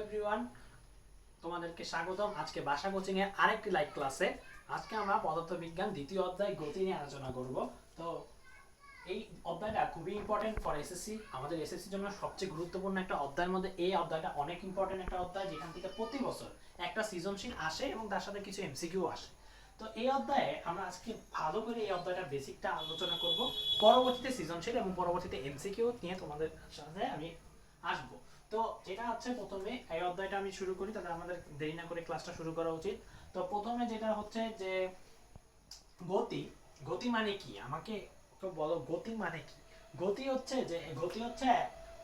Everyone, তোমাদেরকে স্বাগতম আজকে ভাষা কোচিং এর আরেকটি লাইভ ক্লাসে। আজকে আমরা পদার্থবিজ্ঞান দ্বিতীয় অধ্যায় গতি নিয়ে আলোচনা করব। তো এই অধ্যায়টা খুবই ইম্পর্টেন্ট ফর এসএসসি। আমাদের এসএসসির জন্য সবচেয়ে গুরুত্বপূর্ণ একটা অধ্যায়ের মধ্যে এই অধ্যায়টা অনেক ইম্পর্টেন্ট একটা অধ্যায়, যেখান থেকে প্রতি বছর একটা সৃজনশীল আসে এবং তার সাথে কিছু এমসিকিউ আসে। তো এই অধ্যায়ে আমরা আজকে ভালো করে এই অধ্যায়টার বেসিকটা আলোচনা করব, পরবর্তীতে সৃজনশীল এবং পরবর্তীতে এমসিকিউ নিয়ে তোমাদের সাথে আমি আসবো। তো যেটা হচ্ছে, প্রথমে এই অধ্যায়টা আমি শুরু করি, তাহলে আমাদের দেরি না করে ক্লাসটা শুরু করা উচিত। তো প্রথমে যেটা হচ্ছে যে গতি। গতি মানে কি, আমাকে তো বলো গতি মানে কি। গতি হচ্ছে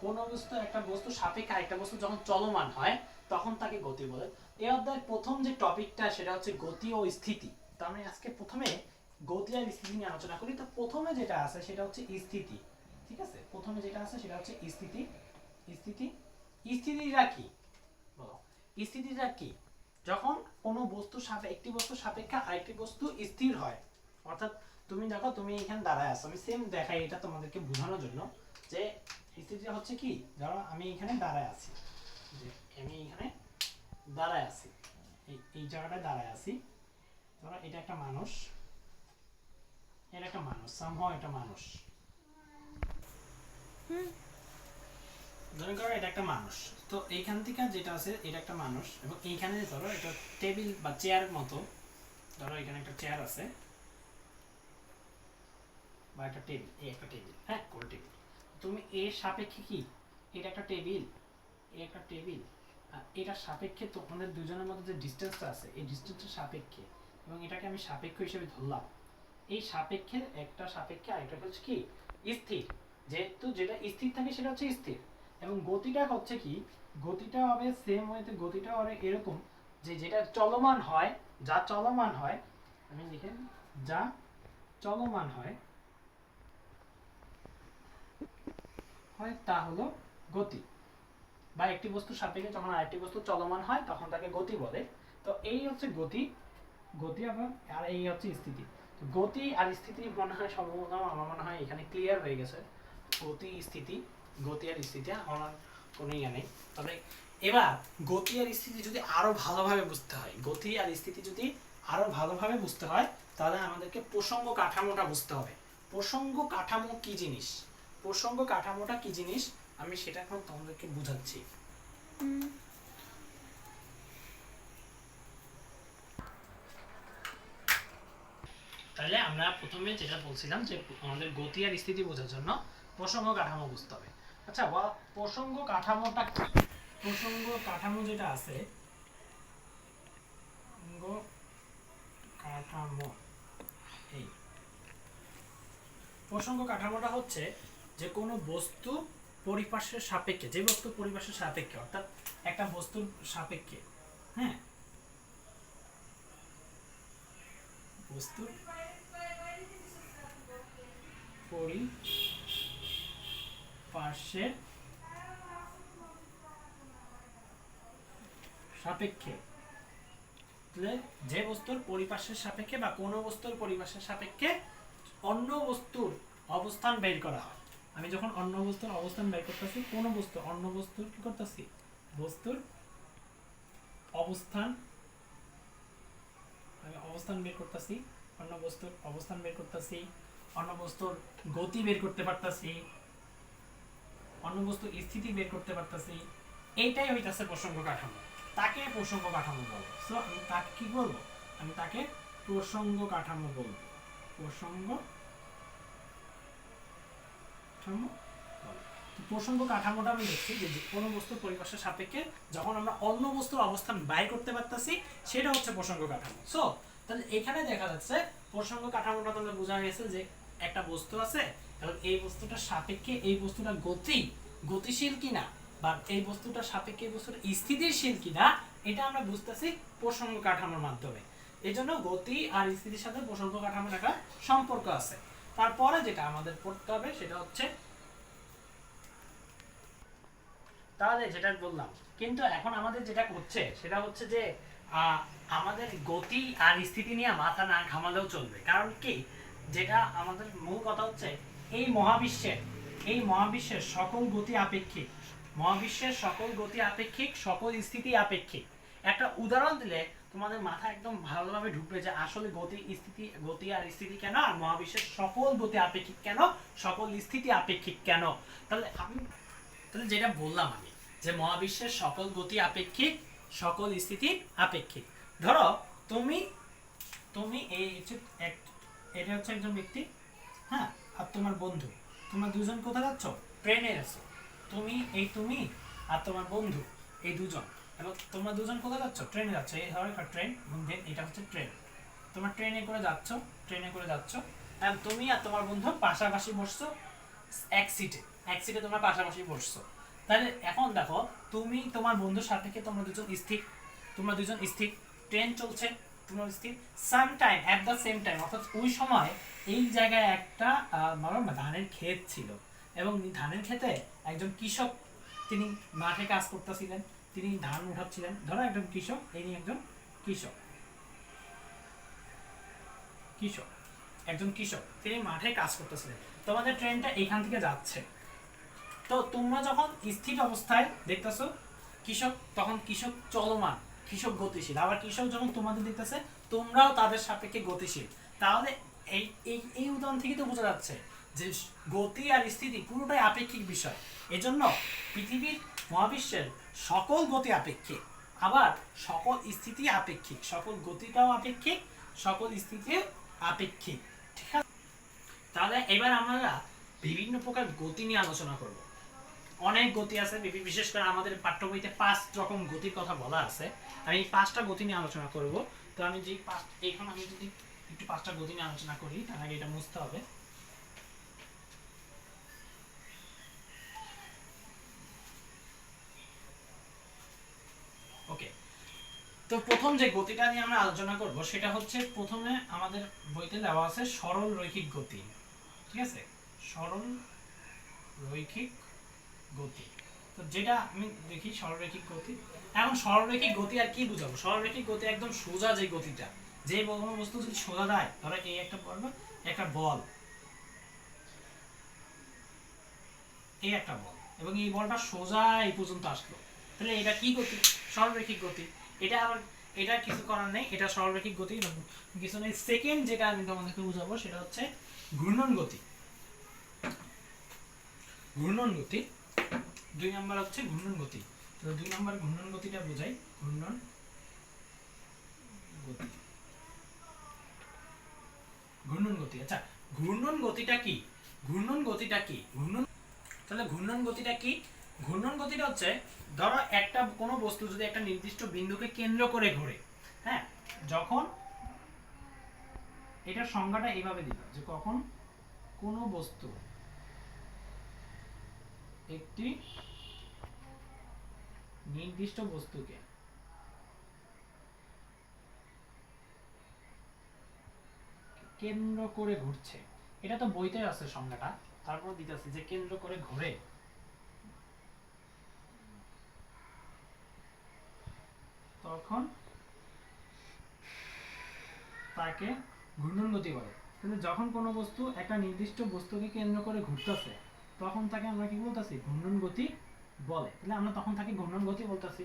কোন বস্তু, একটা বস্তু সাপেক্ষে আরেকটা বস্তু যখন চলমান হয় তখন তাকে গতি বলে। এই অধ্যায়ের প্রথম যে টপিকটা সেটা হচ্ছে গতি ও স্থিতি। তো আমি আজকে প্রথমে গতি আর স্থিতি নিয়ে আলোচনা করি। তো প্রথমে যেটা আছে সেটা হচ্ছে স্থিতি। ঠিক আছে, প্রথমে যেটা আছে সেটা হচ্ছে স্থিতি। স্থিতি স্থিতিটা কি বলো, স্থিতিটা কি? যখন কোনো বস্তু একটি বস্তু সাপেক্ষে আরেকটি বস্তু স্থির হয়, অর্থাৎ তুমি দেখো তুমি এখানে দাঁড়ায় আছো, আমি সেম দেখাই এটা তোমাদেরকে বোঝানোর জন্য যে স্থিতিটা হচ্ছে কি। ধরো আমি এখানে দাঁড়ায় আছি, এই জায়গাটায় দাঁড়ায় আছি। ধরো এটা একটা মানুষ, সামহাও এটা মানুষ, ধরে করো এটা একটা মানুষ। তো এইখান থেকে যেটা আছে এটা একটা মানুষ, এবং এইখানে ধরো এটা টেবিল বা চেয়ারের মতো। ধরো এখানে একটা চেয়ার আছে বা একটা টেবিল, এই একটা টেবিল, হ্যাঁ কোন টেবিল। তুমি এর সাপেক্ষে কি, এটা একটা টেবিল, একটা টেবিল, আর এটার সাপেক্ষে তোমাদের দুজনের মধ্যে যে ডিসটেন্সটা আছে এই ডিসটেন্সের সাপেক্ষে, এবং এটাকে আমি সাপেক্ষ হিসেবে ধরলাম। এই সাপেক্ষে একটা সাপেক্ষে আরেকটা হচ্ছে কি স্থির। যেহেতু যেটা স্থির থাকে সেটা হচ্ছে স্থির। এবং গতিটা হচ্ছে কি, গতিটা হবে সেম ওয়েতে, গতিটা হবে এরকম যে যেটা চলমান হয়, যা চলমান হয়, আমি লিখেন যা চলমান হয় তা হলো গতি। বা একটি বস্তুর সাপেক্ষে যখন আরেকটি বস্তু চলমান হয় তখন তাকে গতি বলে। তো এই হচ্ছে গতি, আবার আর এই হচ্ছে স্থিতি। তো গতি আর স্থিতি মনে হয় সম্ভবত আমার মনে হয় এখানে ক্লিয়ার হয়ে গেছে। গতি আর স্থিতি আমার কোনো ইয়ে নেই। তবে এবার গতি আর স্থিতি যদি আরো ভালোভাবে বুঝতে হয় তাহলে আমাদেরকে প্রসঙ্গ কাঠামোটা বুঝতে হবে। প্রসঙ্গ কাঠামোটা কি জিনিস আমি সেটা এখন তোমাদেরকে বুঝাচ্ছি। তাহলে আমরা প্রথমে যেটা বলছিলাম যে আমাদের গতি আর স্থিতি বোঝার জন্য প্রসঙ্গ কাঠামো বুঝতে হবে। আচ্ছা, প্রসঙ্গ কাঠামোটা কি? প্রসঙ্গ কাঠামো যেটা আছে, এই প্রসঙ্গ কাঠামোটা হচ্ছে যে কোনো বস্তু পরিপার্শ্বের সাপেক্ষে, যে বস্তু পরিপার্শ্বের সাপেক্ষে, অর্থাৎ একটা বস্তুর সাপেক্ষে, হ্যাঁ, বস্তুর পরিপার্শ্বের সাপেক্ষে, যে বস্তুর পরিপার্শ্বের সাপেক্ষে বা কোনো বস্তুর পরিপার্শ্বের সাপেক্ষে অন্য বস্তুর অবস্থান বের করা হয়। আমি যখন অন্য বস্তুর অবস্থান বের করতেছি, কোন বস্তু অন্য বস্তুর কি করতেছি, বস্তুর অবস্থান বের করতেছি, অন্য বস্তুর অবস্থান বের করতেছি, অন্য বস্তুর গতি বের করতে পারতেছি, অন্য বস্তুর স্থিতি বের করতে পারতেছি। এইটাই হইতাছে প্রসঙ্গ কাঠামো। তাকে প্রসঙ্গ কাঠামো বলে। সো আমি তাকে কি বলবো, আমি তাকে প্রসঙ্গ কাঠামো বলবো। প্রসঙ্গ কাঠামোটা আমি দেখছি যে কোনো বস্তুর পরিপার্শ্বের সাপেক্ষে যখন আমরা অন্য বস্তুর অবস্থান বাইর করতে পারতেছি সেটা হচ্ছে প্রসঙ্গ কাঠামো। সো তাহলে এখানে দেখা যাচ্ছে প্রসঙ্গ কাঠামোটা তাহলে বোঝা গেছে যে একটা বস্তু আছে এবং এই বস্তুটার সাপেক্ষে এই বস্তুটা গতিশীল কিনা, বা এই বস্তুটার সাপেক্ষে এই বস্তুটা স্থিতিশীল কিনা, এটা আমরা বুঝতেছি প্রসঙ্গ কাঠামোর মাধ্যমে। এই জন্য গতি আর স্থিতির সাথে প্রসঙ্গ কাঠামোর একটা সম্পর্ক আছে। তারপরে যেটা আমাদের পড়তে হবে সেটা হচ্ছে, তাহলে যেটা বললাম, কিন্তু এখন আমাদের যেটা হচ্ছে সেটা হচ্ছে যে আমাদের গতি আর স্থিতি নিয়ে মাথা না ঘামালেও চলবে। কারণ কি, যেটা আমাদের মূল কথা হচ্ছে এই মহাবিশ্বের সকল গতি আপেক্ষিক, মহাবিশ্বের সকল গতি আপেক্ষিক, সকল স্থিতি আপেক্ষিক। একটা উদাহরণ দিলে তোমাদের মাথা একদম ভালোভাবে ঢুকবে যে আসলে গতি আর স্থিতি কেন, আর মহাবিশ্বের সকল গতি আপেক্ষিক কেন, সকল স্থিতি আপেক্ষিক কেন। তাহলে যেটা বললাম আমি যে মহাবিশ্বের সকল গতি আপেক্ষিক, সকল স্থিতি আপেক্ষিক। ধরো তুমি তুমি এটা হচ্ছে একজন ব্যক্তি, হ্যাঁ, আর তোমার বন্ধু, তোমরা দুজন কোথায় যাচ্ছ? ট্রেনে আছো। তুমি আর তোমার বন্ধু, এই দুজন, এবং তোমরা দুজন কোথায় যাচ্ছ? ট্রেনে যাচ্ছ। এই ধরো একটা ট্রেন, এটা হচ্ছে ট্রেন। তোমরা ট্রেনে করে যাচ্ছ, এবং তুমি আর তোমার বন্ধু পাশাপাশি বসছো এক সিটে তোমরা পাশাপাশি বসছো। তাহলে এখন দেখো, তুমি তোমার বন্ধুর সাপেক্ষে তোমরা দুজন স্থির, ট্রেন চলছে, তোমরা স্থির, অ্যাট দ্য সেম টাইম, অর্থাৎ ওই সময় এই জায়গায় একটা ধানের ক্ষেত ছিল, এবং ধানের ক্ষেতে একজন কৃষক, তিনি মাঠে কাজ করতেছিলেন, তিনি ধান উঠাচ্ছিলেন। ধরো একজন কৃষক, একজন কৃষক তিনি মাঠে কাজ করতেছিলেন। তোমাদের ট্রেনটা এইখান থেকে যাচ্ছে। তো তোমরা যখন স্থির অবস্থায় দেখতেছো কৃষক, তখন কৃষক চলমান, কৃষক গতিশীল। আবার কৃষক যখন তোমাদের দেখতেছে, তোমরাও তাদের সাপেক্ষে গতিশীল। তাহলে এই এই উদাহরণ থেকে তো বোঝা যাচ্ছে যে গতি আর স্থিতি পুরোটাই আপেক্ষিক বিষয়। এজন্য পৃথিবীর, মহাবিশ্বের সকল গতি আপেক্ষিক, আবার সকল স্থিতি আপেক্ষিক, সকল গতিটাও আপেক্ষিক, সকল স্থিতিও আপেক্ষিক। ঠিক আছে? তাহলে এবার আমরা বিভিন্ন প্রকার গতি নিয়ে আলোচনা করব। অনেক গতি আছে, বিশেষ করে আমাদের পাঠ্য বইতে 5 রকম গতির কথা বলা আছে। আমি এই 5টা গতি নিয়ে আলোচনা করব। তো আমি যদি একটু 5টা গতি নিয়ে আলোচনা করি, তার আগে এটা মুছতে হবে। ওকে, তো প্রথম যে গতিটা নিয়ে আমরা আলোচনা করব সেটা হচ্ছে, প্রথমে আমাদের বইতে দেওয়া আছে সরল রৈখিক গতি। ঠিক আছে, সরল রৈখিক গতি। তো যেটা আমি দেখি সরলরৈখিক গতি। এখন সরলরৈখিক গতি আর কি বুঝাবো? সরলরৈখিক গতি একদম সোজা যে গতিটা, যে কোনো বস্তু যদি সোজা দেয়, ধরো এই একটা বল, এবং এই বলটা সোজা এই পর্যন্ত আসলো, তাহলে এটা কি গতি? সরলরৈখিক গতি। এটা কিছু করার নেই, এটা সরলরৈখিক গতি, কিছু নেই। সেকেন্ড যেটা আমি তোমাদেরকে বুঝাবো সেটা হচ্ছে ঘূর্ণন গতি। 2 নাম্বার হচ্ছে ঘূর্ণন গতি। তো 2 নাম্বার ঘূর্ণন গতিটা বোঝাই। ঘূর্ণন গতি। আচ্ছা, ঘূর্ণন গতিটা কি? তাহলে ঘূর্ণন গতিটা কি? ঘূর্ণন গতিটা হচ্ছে, ধরো কোনো বস্তু যদি একটা নির্দিষ্ট বিন্দুকে কেন্দ্র করে ঘোরে, হ্যাঁ, যখন, এটার সংজ্ঞাটা এইভাবে দিলাম যে কখন কোনো বস্তু একটি নির্দিষ্ট বস্তুকে কেন্দ্র করে ঘুরছে। এটা তো বইতে আছে সংজ্ঞাটা, তারপর দিতেছি যে কেন্দ্র করে ঘুরে, তখন তাকে ঘূর্ণন গতি বলে। কিন্তু যখন কোনো বস্তু একটা নির্দিষ্ট বস্তুকে কেন্দ্র করে ঘুরতেছে, তখন তাকে আমরা কি বলতেছি? ঘূর্ণন গতি বলে। তাহলে আমরা তখন তাকে ঘূর্ণন গতি বলতেছি।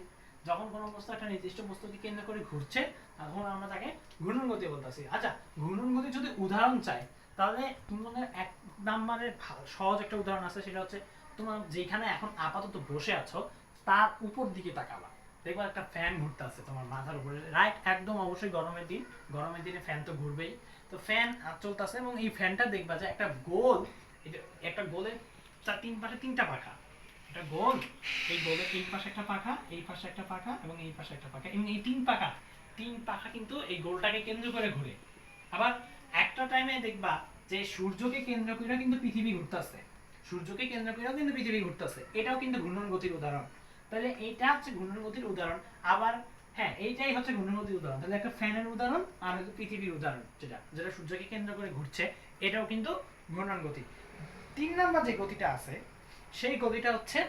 যখন কোনো বস্তু একটা নির্দিষ্ট বস্তুকে কেন্দ্র করে ঘুরছে, তখন আমরা তাকে ঘূর্ণন গতি বলতেছি। আচ্ছা, ঘূর্ণন গতি যদি উদাহরণ চাই, তাহলে তোমাদের 1 নম্বরের সহজ একটা উদাহরণ আছে, সেটা হচ্ছে তোমরা যেখানে এখন আপাতত বসে আছো তার উপর দিকে তাকাবা, দেখবা একটা ফ্যান ঘুরতে আছে তোমার মাথার উপরে, রাইট? একদম অবশ্যই গরমের দিনে ফ্যান তো ঘুরবেই। তো ফ্যান চলতেছে, এবং এই ফ্যানটা দেখবা যে একটা গোলের তার 3 পাশে 3টা পাখা, একটা গোল, এই গোলের এই পাশে একটা পাখা, এই পাশে একটা পাখা, এবং এই পাশে একটা পাখা, এবং এই 3 পাখা কিন্তু এই গোলটাকে কেন্দ্র করে ঘুরে। আবার একটা টাইমে দেখবা যে সূর্যকে কেন্দ্র করে কিন্তু পৃথিবী ঘুরতেছে, এটাও কিন্তু ঘূর্ণন গতির উদাহরণ। তাহলে এইটা হচ্ছে ঘূর্ণন গতির উদাহরণ। আবার হ্যাঁ, এইটাই হচ্ছে ঘূর্ণন গতির উদাহরণ। তাহলে একটা ফ্যানের উদাহরণ আর পৃথিবীর উদাহরণ, যেটা সূর্যকে কেন্দ্র করে ঘুরছে, এটাও কিন্তু ঘূর্ণন গতি। 3 নাম্বার যে গতিটা আছে, সেই গতিটা হচ্ছে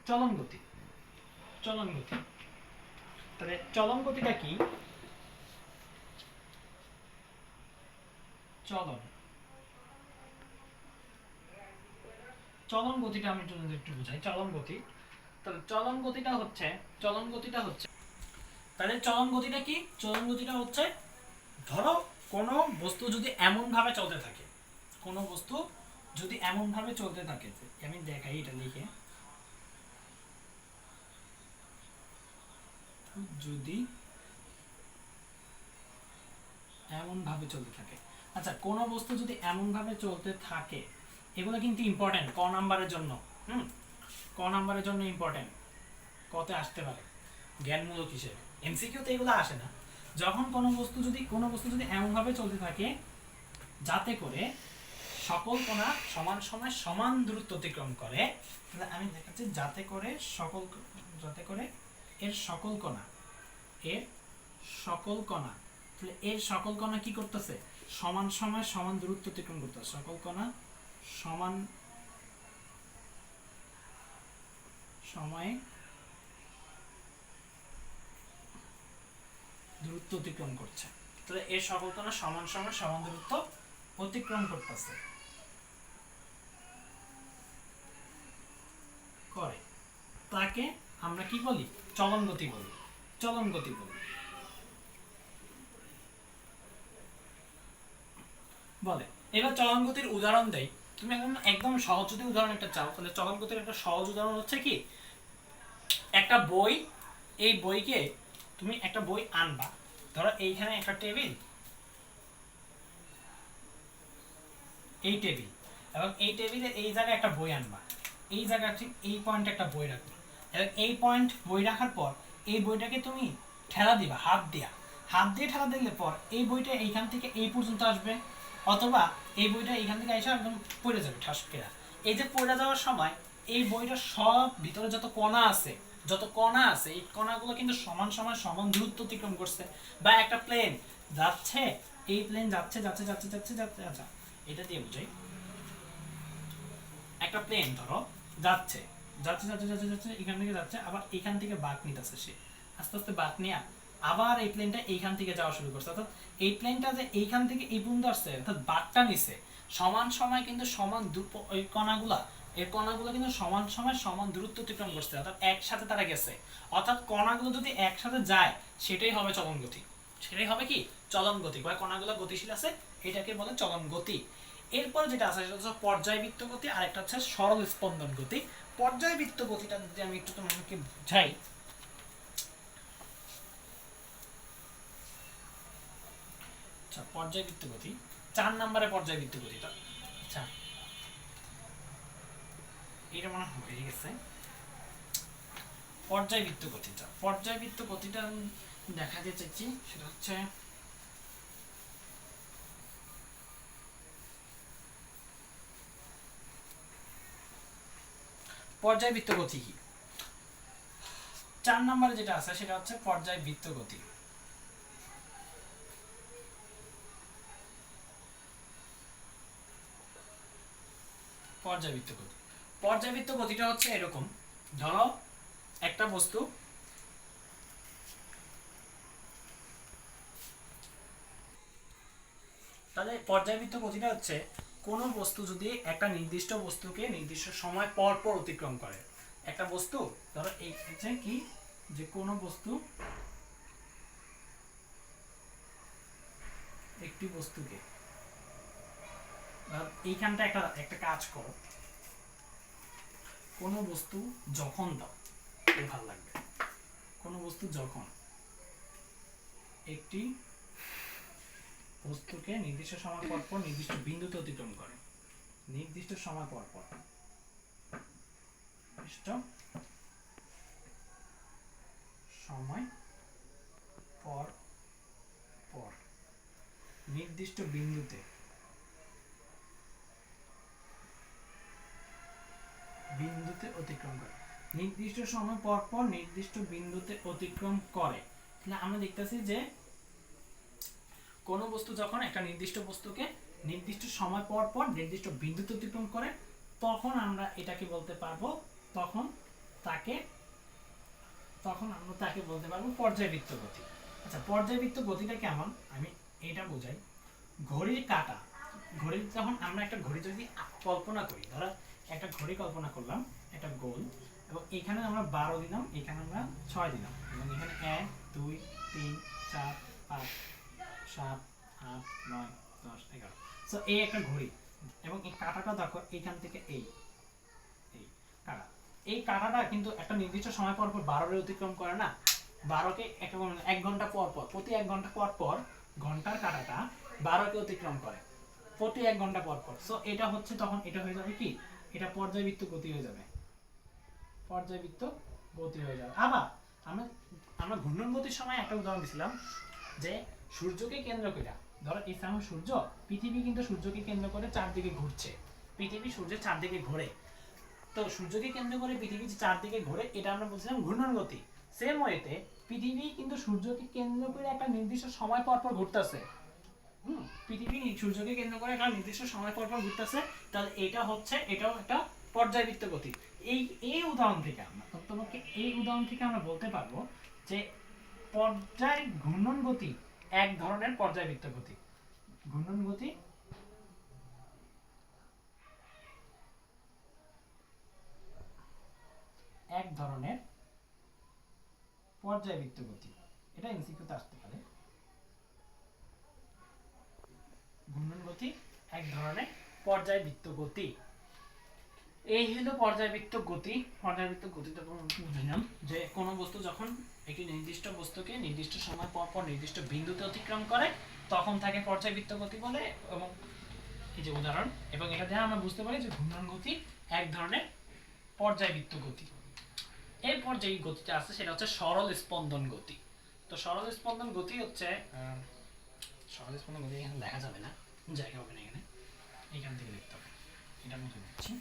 চলন গতি। তাহলে চলন গতিটা কি? চলন গতিটা আমি একটু বুঝাই। চলন গতি, তাহলে চলন গতিটা হচ্ছে তাহলে চলন গতিটা কি? চলন গতিটা হচ্ছে, ধরো কোনো বস্তু যদি এমন ভাবে চলতে থাকে, কোনো বস্তু যদি এমন ভাবে চলতে থাকে, আমি দেখাই এটা লিখে, যদি এমন ভাবে চলতে থাকে। আচ্ছা, কোনো বস্তু যদি এমন ভাবে চলতে থাকে, এগুলো কিন্তু ইম্পর্টেন্ট ক নাম্বারের জন্য। ক নাম্বারের জন্য ইম্পর্টেন্ট, কতে আসতে পারে জ্ঞানমূলক হিসেবে। এমসিকিউতে এগুলো আসে না। যখন কোনো বস্তু যদি এমন ভাবে চলতে থাকে যাতে করে সকল কণা সমান সময় সমান দূরত্ব অতিক্রম করে, তাহলে আমি দেখাচ্ছি যাতে করে এর সকল কণা তাহলে এর সকল কণা কি করতেছে? সমান সময় সমান দূরত্ব অতিক্রম করতেছে। সকল কণা সমান সময়ে দূরত্ব অতিক্রম করছে। তাহলে এর সকল কণা সমান সময় সমান দূরত্ব অতিক্রম করতেছে করে, তাকে আমরা কি বলি? চলন গতি বলি। চলন গতি বলি বলে। এবার চলন গতির উদাহরণ দেই। তুমি একদম সহজ যদি উদাহরণ একটা চাও, তাহলে চলন গতির একটা সহজ উদাহরণ হচ্ছে কি, একটা বই, এই বইকে তুমি একটা বই আনবা, ধরো এইখানে একটা টেবিল, এই টেবিল, এবং এই টেবিলে এই জায়গায় একটা বই আনবা, এই জায়গায় ঠিক এই পয়েন্টে একটা বই রাখবা, এবং এই পয়েন্ট বই রাখার পর এই বইটাকে তুমি ঠেলা দিবা হাত দিয়ে ঠেলা দিলে পর এই বইটা এইখান থেকে এই পর্যন্ত আসবে, অথবা এই বইটা এইখান থেকে এসে একদম পড়ে যাবে ঠাস করে। এই যে পড়ে যাওয়ার সময় এই বইটা সব ভিতরে যত কণা আছে এই কণাগুলো কিন্তু সমান সময় সমান দূরত্ব অতিক্রম করছে। বা একটা প্লেন যাচ্ছে, এই প্লেন যাচ্ছে, এটা দিয়ে বুঝাই। একটা প্লেন ধরো যাচ্ছে এখান থেকে যাচ্ছে, আবার এখান থেকে বাঁক নিতেছে, সে আস্তে আস্তে বাঁক নিয়ে আবার এই প্লেনটা এইখান থেকে যাওয়া শুরু করছে। অর্থাৎ এই প্লেনটা যে এইখান থেকে এই পর্যন্ত আসছে, অর্থাৎ বাঁকটা নিছে সমান সময় কিন্তু সমান ওই কণাগুলো কিন্তু সমান সময় সমান দূরত্ব অতিক্রম করছে, অর্থাৎ একসাথে তারা গেছে। অর্থাৎ কণাগুলো যদি একসাথে যায় সেটাই হবে চলন গতি। সেটাই হবে কি? চলন গতি। বা কণাগুলো গতিশীল আছে, এটাকে বলে চলন গতি। এরপর যেটা আছে সেটা হচ্ছে পর্যায়বৃত্ত গতি, আর একটা হচ্ছে সরল স্পন্দন গতি। পর্যায়বৃত্ত গতিটা যদি আমি একটু তোমাকে বুঝাই, আচ্ছা পর্যায়বৃত্ত গতি 4 নম্বরে পর্যায়বৃত্ত গতিটা, আচ্ছা এটা মনে হয়ে গেছে। পর্যায়বৃত্ত গতিটা দেখাতে চাইছি, সেটা হচ্ছে পর্যায়বৃত্ত গতি কি? 4 নম্বরে যেটা আছে সেটা হচ্ছে পর্যায়বৃত্ত গতি। পর্যায়বৃত্ত গতিটা হচ্ছে এরকম, ধরো একটা বস্তু, তাহলে পর্যায়বৃত্ত গতিটা হচ্ছে কোনো বস্তু যদি একটা নির্দিষ্ট বস্তুকে নির্দিষ্ট সময় পর পর অতিক্রম করে। একটা বস্তু ধরো এই হচ্ছে কি, যে কোনো বস্তু একটি বস্তুকে, এইখানটা একটা কাজ করো, কোনো বস্তু যখন দাও, ভালো লাগবে, কোনো বস্তু যখন একটি বস্তুকে নির্দিষ্ট সময় পর পর নির্দিষ্ট বিন্দুতে অতিক্রম করে, নির্দিষ্ট সময় পর পর নির্দিষ্ট বিন্দুতে অতিক্রম করে, নির্দিষ্ট সময় পর পর নির্দিষ্ট বিন্দুতে অতিক্রম করে। তাহলে আমরা দেখতেছি যে কোনো বস্তু যখন একটা নির্দিষ্ট বস্তুকে নির্দিষ্ট সময় পর পর নির্দিষ্ট বিন্দুতে অতিক্রম করে, তখন আমরা এটাকে বলতে পারবো, তখন আমরা তাকে বলতে পারবো পর্যায়বৃত্ত গতি। আচ্ছা পর্যায়বৃত্ত গতিটা কেমন আমি এটা বোঝাই। ঘড়ির কাঁটা, যখন আমরা একটা ঘড়ি যদি কল্পনা করি, ধরো একটা ঘড়ি কল্পনা করলাম, একটা গোল, এবং এখানে আমরা 12 দিলাম, এখানে আমরা 6 দিলাম, এবং এখানে 1 2 3 4 5 7 8 9 10 11। সো এই একটা ঘড়ি, এবং এই কাঁটাটা দেখো এখান থেকে এই এই কাঁটা, এই কাঁটাটা কিন্তু একটা নির্দিষ্ট সময় পর পর 12 অতিক্রম করে না। 12কে 1 ঘন্টা পর পর, প্রতি 1 ঘন্টা পর পর ঘন্টার কাঁটাটা 12কে অতিক্রম করে প্রতি 1 ঘন্টা পর পর। সো এটা হচ্ছে তখন এটা হয়ে যাবে কি, এটা পর্যায়বৃত্ত গতি হয়ে যাবে, পর্যায়বৃত্ত গতি হয়ে যাবে। আবার আমরা আমরা ঘূর্ণন গতির সময় একটা উদাহরণ দিছিলাম যে সূর্যকে কেন্দ্র করে, ধরো এই আমার সূর্য, পৃথিবী কিন্তু সূর্যকে কেন্দ্র করে চারদিকে ঘুরছে, পৃথিবী সূর্যের চারদিকে ঘোরে। তো সূর্যকে কেন্দ্র করে পৃথিবী চারদিকে ঘোরে, এটা আমরা বলছিলাম ঘূর্ণন গতি। সেম ওয়েতে পৃথিবী কিন্তু সূর্যকে কেন্দ্র করে একটা নির্দিষ্ট সময় পর পর ঘুরতেছে। পৃথিবী সূর্যকে কেন্দ্র করে একটা নির্দিষ্ট সময় পর পর ঘুরতেছে, তাহলে এটা হচ্ছে, এটাও একটা পর্যায়বৃত্ত গতি। এই এই উদাহরণ থেকে আমরা তোমাকে এই উদাহরণ থেকে আমরা বলতে পারবো যে পর্যায় ঘূর্ণন গতি এক ধরনের পর্যায়বৃত্ত গতি। ঘূর্ণন গতি এক ধরনের পর্যায়বৃত্ত গতি, এটা এমসিকিউতে আসতে পারে। ঘূর্ণন গতি এক ধরনের পর্যায়বৃত্ত গতি। এই হলো পর্যায়বৃত্ত গতি। পর্যায়বৃত্ত গতিটা বুঝলাম যে কোনো বস্তু যখন একটি নির্দিষ্ট বস্তুকে নির্দিষ্ট সময় পর পর নির্দিষ্ট বিন্দুতে অতিক্রম করে তখন তাকে পর্যায়বৃত্ত গতি বলে, এবং এই যে উদাহরণ, এবং এটা দিয়ে আমরা বুঝতে পারি যে ঘূর্ণন গতি এক ধরনের পর্যায়বৃত্ত গতি। এরপর যে গতিটা আছে সেটা হচ্ছে সরল স্পন্দন গতি। তো সরল স্পন্দন গতি হচ্ছে, সরল স্পন্দন গতি এখানে লেখা যাবে না, জায়গা হবে না এখানে, এখান থেকে লিখতে হবে, এটা মুছে দিচ্ছি।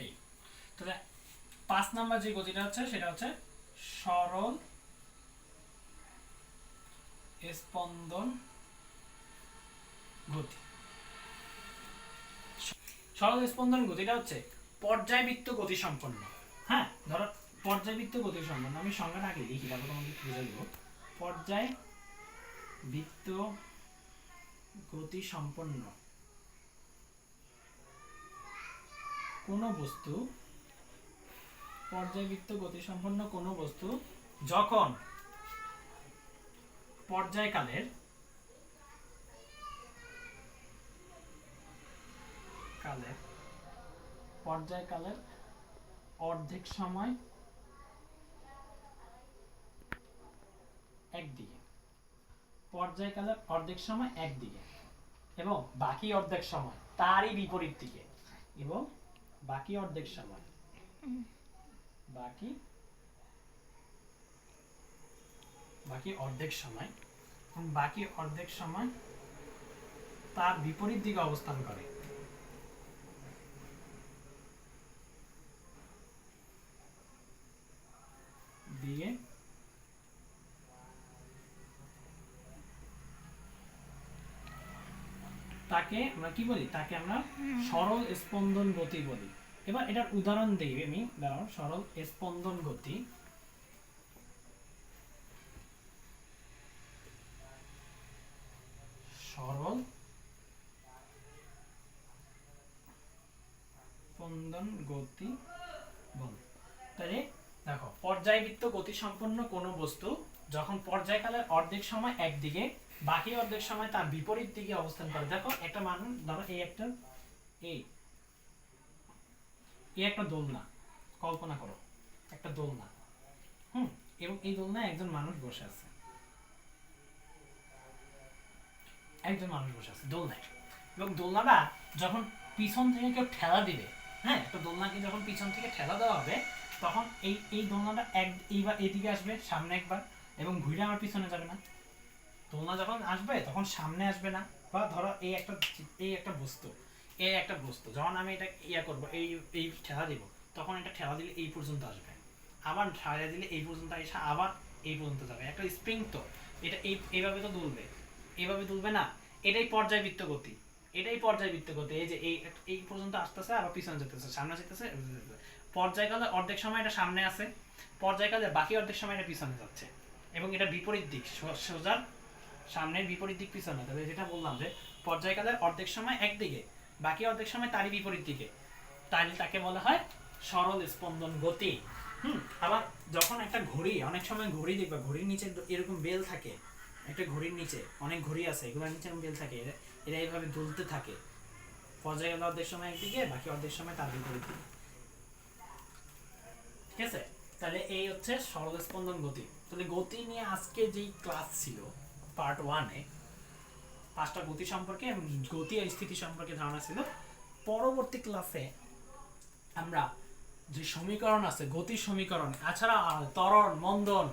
এই তাহলে 5 নাম্বার যে গতিটা হচ্ছে সেটা হচ্ছে সরল স্পন্দন গতি। সরল স্পন্দন গতিটা হচ্ছে পর্যায়বৃত্ত গতি সম্পন্ন। হ্যাঁ, ধরো পর্যায়বৃত্ত গতি সম্পন্ন, আমি সংজ্ঞাটা আগে লিখি, তারপর তোমাকে বুঝে দেবো। পর্যায়বৃত্ত গতি সম্পন্ন কোন বস্তু, পর্যায়বৃত্ত গতি সম্পন্ন কোন বস্তু যখন পর্যায়কালের অর্ধেক সময় একদিকে, পর্যায়কালের অর্ধেক সময় একদিকে, এবং বাকি অর্ধেক সময় তারই বিপরীত দিকে, এবং বাকি অর্ধেক সময় বাকি অর্ধেক সময় তার বিপরীত দিকে অবস্থান করে। দিয়ে তাকে আমরা কি বলি, তাকে আমরা সরল স্পন্দন গতি বলি। এবার এটার উদাহরণ দিই আমি, দাঁড়াও। সরল স্পন্দন গতি সরল স্পন্দন গতি বল। তাহলে দেখো, পর্যায়বৃত্ত গতি সম্পন্ন কোন বস্তু যখন পর্যায়কালের অর্ধেক সময় একদিকে, বাকি অর্ধেক সময় তার বিপরীত দিকে অবস্থান করে। দেখো একটা মানুষ, ধরো এই একটা দোলনা কল্পনা করো, একটা দোলনা, এবং এই দোলনায় একজন মানুষ বসে আছে, দোলনায়, এবং দোলনাটা যখন পিছন থেকে কেউ ঠেলা দিবে, হ্যাঁ, একটা দোলনাকে যখন পিছন থেকে ঠেলা দেওয়া হবে তখন এই দোলনাটা এইবার এদিকে আসবে সামনে একবার, এবং ঘুরে আমার পিছনে যাবে না। দোলনা যখন আসবে তখন সামনে আসবে না। বা ধরো এই একটা বস্তু যখন আমি এটা করবো, এই ঠেলা দিব, তখন এটা ঠেলা দিলে এই পর্যন্ত আসবে, আবার ঠেলা দিলে এই পর্যন্ত এসে আবার এই পর্যন্ত যাবে। একটা স্প্রিং তো, এটা এইভাবে তো দুলবে, এইভাবে দুলবে না। এটাই পর্যায়বৃত্ত গতি। এটাই পর্যায়বৃত্ত গতি। এই যে এই পর্যন্ত আসতেছে, আবার পিছনে যেতেছে, সামনে যেতেছে। পর্যায়কালে অর্ধেক সময় এটা সামনে আছে, পর্যায়কালে বাকি অর্ধেক সময় এটা পিছনে যাচ্ছে, এবং এটা বিপরীত দিক, সোজার সামনের বিপরীত দিক পিছনে। তবে যেটা বললাম যে পর্যায়কালের অর্ধেক সময় একদিকে, বাকি অর্ধেক সময় তারই বিপরীত দিকে, তাহলে তাকে বলা হয় সরল স্পন্দন গতি। আবার যখন একটা ঘড়ি, অনেক সময় ঘড়ি দেখবা ঘড়ির নিচে এরকম বেল থাকে, একটা ঘড়ির নিচে অনেক ঘড়ি আছে, এগুলোর নিচে বেল থাকে, এরা এইভাবে দুলতে থাকে। পর্যায়কাল অর্ধেক সময় একদিকে, বাকি অর্ধেক সময় তার বিপরীত দিকে। ঠিক আছে, তাহলে এই হচ্ছে সরল স্পন্দন গতি। তাহলে গতি নিয়ে আজকে যেই ক্লাস ছিল পার্ট 1-এ, 5টা গতি সম্পর্কে, গতি আর স্থিতি সম্পর্কে ধারণা ছিল। পরবর্তী ক্লাসে আমরা যে সমীকরণ আছে, গতির সমীকরণ, এছাড়া ত্বরণ, মন্দন,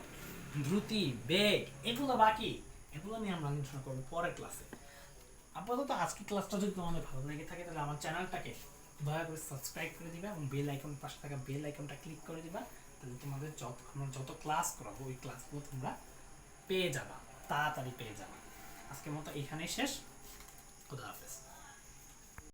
দ্রুতি, বেগ, এগুলো বাকি, এগুলো নিয়ে আমরা আলোচনা করবো পরের ক্লাসে। আপাতত আজকের ক্লাসটা যদি তোমাদের ভালো লেগে থাকে, তাহলে আমার চ্যানেলটাকে দয়া করে সাবস্ক্রাইব করে দিবা এবং বেল আইকন, পাশে থাকা বেল আইকনটা ক্লিক করে দিবা। তাহলে তোমাদের আমরা যত ক্লাস করাবো ওই ক্লাসগুলো তোমরা পেয়ে যাবা, তাড়াতাড়ি পেয়ে যাবা। আজকের মতো এখানেই শেষ। খুদা হাফেজ।